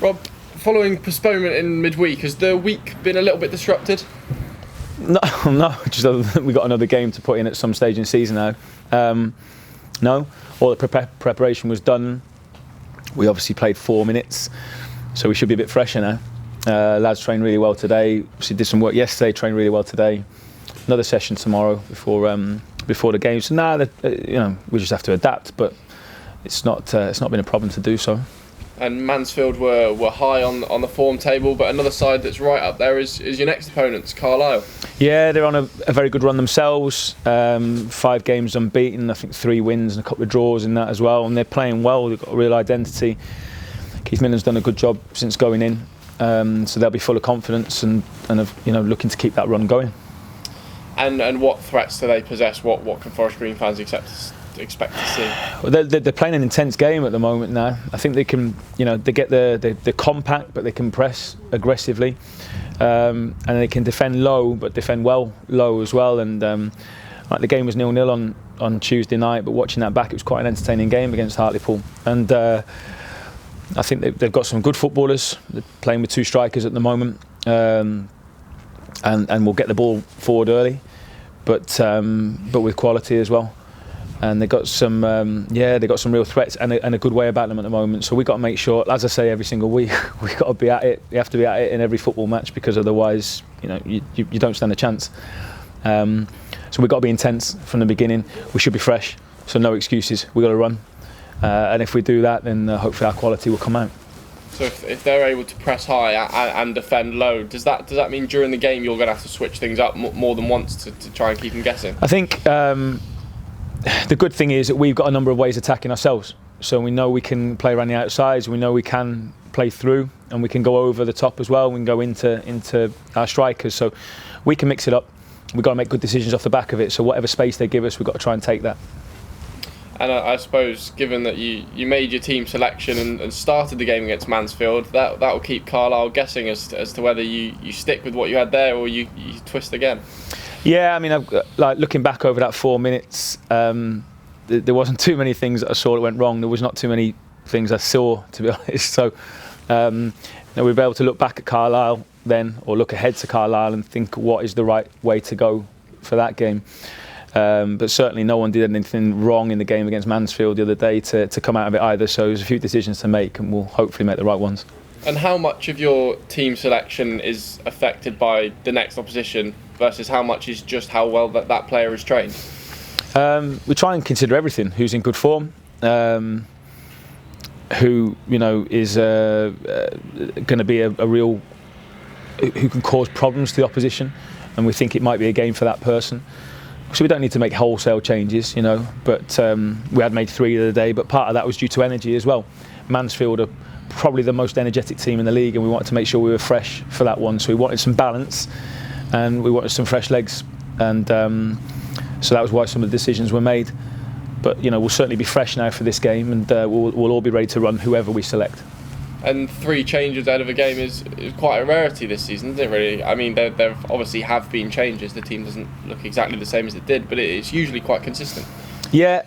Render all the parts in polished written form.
Rob, following postponement in midweek, has the week been a little bit disrupted? No, just we got another game to put in at some stage in the season now. No, all the preparation was done. We obviously played 4 minutes, so we should be a bit fresher now. Lads trained really well today. Obviously did some work yesterday, trained really well today. Another session tomorrow before the game. So we just have to adapt, but it's not been a problem to do so. And Mansfield were high on the form table, but another side that's right up there is your next opponents, Carlisle. Yeah, they're on a very good run themselves. 5 games unbeaten, I think 3 wins and a couple of draws in that as well. And they're playing well. They've got a real identity. Keith Millen's done a good job since going in, so they'll be full of confidence and looking to keep that run going. And what threats do they possess? What can Forest Green fans expect to see? Well, they're playing an intense game at the moment now. I think they can, they get the compact, but they can press aggressively, and they can defend low, but defend well low as well. And the game was 0-0 on Tuesday night, but watching that back, it was quite an entertaining game against Hartlepool. And I think they've got some good footballers. They're playing with 2 strikers at the moment, and will get the ball forward early, but with quality as well. And they've got some real threats and a good way about them at the moment. So we've got to make sure, as I say every single week, we've got to be at it. You have to be at it in every football match, because otherwise, you don't stand a chance. So we've got to be intense from the beginning. We should be fresh, so no excuses. We've got to run, and if we do that, then hopefully our quality will come out. So if they're able to press high and defend low, does that mean during the game you're going to have to switch things up more than once to try and keep them guessing? I think the good thing is that we've got a number of ways of attacking ourselves. So we know we can play around the outsides, we know we can play through, and we can go over the top as well. We can go into our strikers. So we can mix it up. We've got to make good decisions off the back of it. So whatever space they give us, we've got to try and take that. And I suppose, given that you made your team selection and started the game against Mansfield, that will keep Carlisle guessing as to whether you stick with what you had there or you twist again. Yeah, I mean, looking back over that 4 minutes, there wasn't too many things that I saw that went wrong. There was not too many things I saw, to be honest. So we'll be able to look back at Carlisle then, or look ahead to Carlisle and think what is the right way to go for that game. But certainly no one did anything wrong in the game against Mansfield the other day to come out of it either. So there's a few decisions to make, and we'll hopefully make the right ones. And how much of your team selection is affected by the next opposition versus how much is just how well that player is trained? We try and consider everything. Who's in good form, who is going to be a real, who can cause problems to the opposition, and we think it might be a game for that person. So we don't need to make wholesale changes, but we had made 3 the other day, but part of that was due to energy as well. Mansfield are probably the most energetic team in the league, and we wanted to make sure we were fresh for that one. So we wanted some balance, and we wanted some fresh legs, and so that was why some of the decisions were made. But we'll certainly be fresh now for this game, and we'll all be ready to run whoever we select. And 3 changes out of a game is quite a rarity this season, isn't it, really? I mean, there obviously have been changes. The team doesn't look exactly the same as it did, but it's usually quite consistent. Yeah,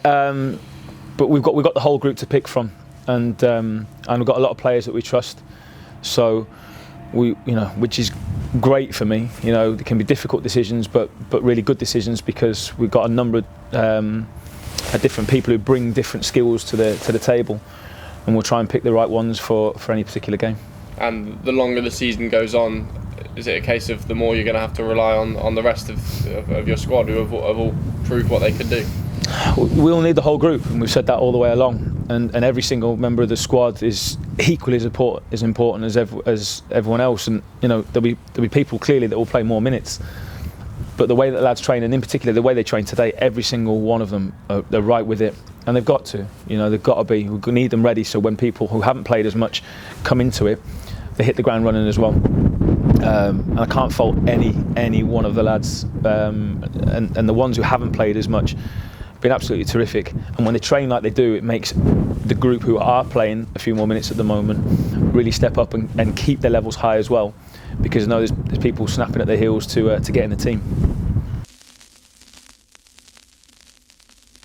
but we've got the whole group to pick from, and we've got a lot of players that we trust. So which is great for me. There can be difficult decisions, but really good decisions, because we've got a number of different people who bring different skills to the table. And we'll try and pick the right ones for any particular game. And the longer the season goes on, is it a case of the more you're going to have to rely on the rest of your squad who have all proved what they could do? We'll need the whole group, and we've said that all the way along. And every single member of the squad is equally as important as everyone else. And there'll be people clearly that will play more minutes. But the way that lads train, and in particular the way they train today, every single one of them they're right with it. And they've got to, they've got to be. We need them ready, so when people who haven't played as much come into it, they hit the ground running as well. And I can't fault any one of the lads, and the ones who haven't played as much, been absolutely terrific. And when they train like they do, it makes the group who are playing a few more minutes at the moment really step up and keep their levels high as well, because I know there's people snapping at their heels to get in the team.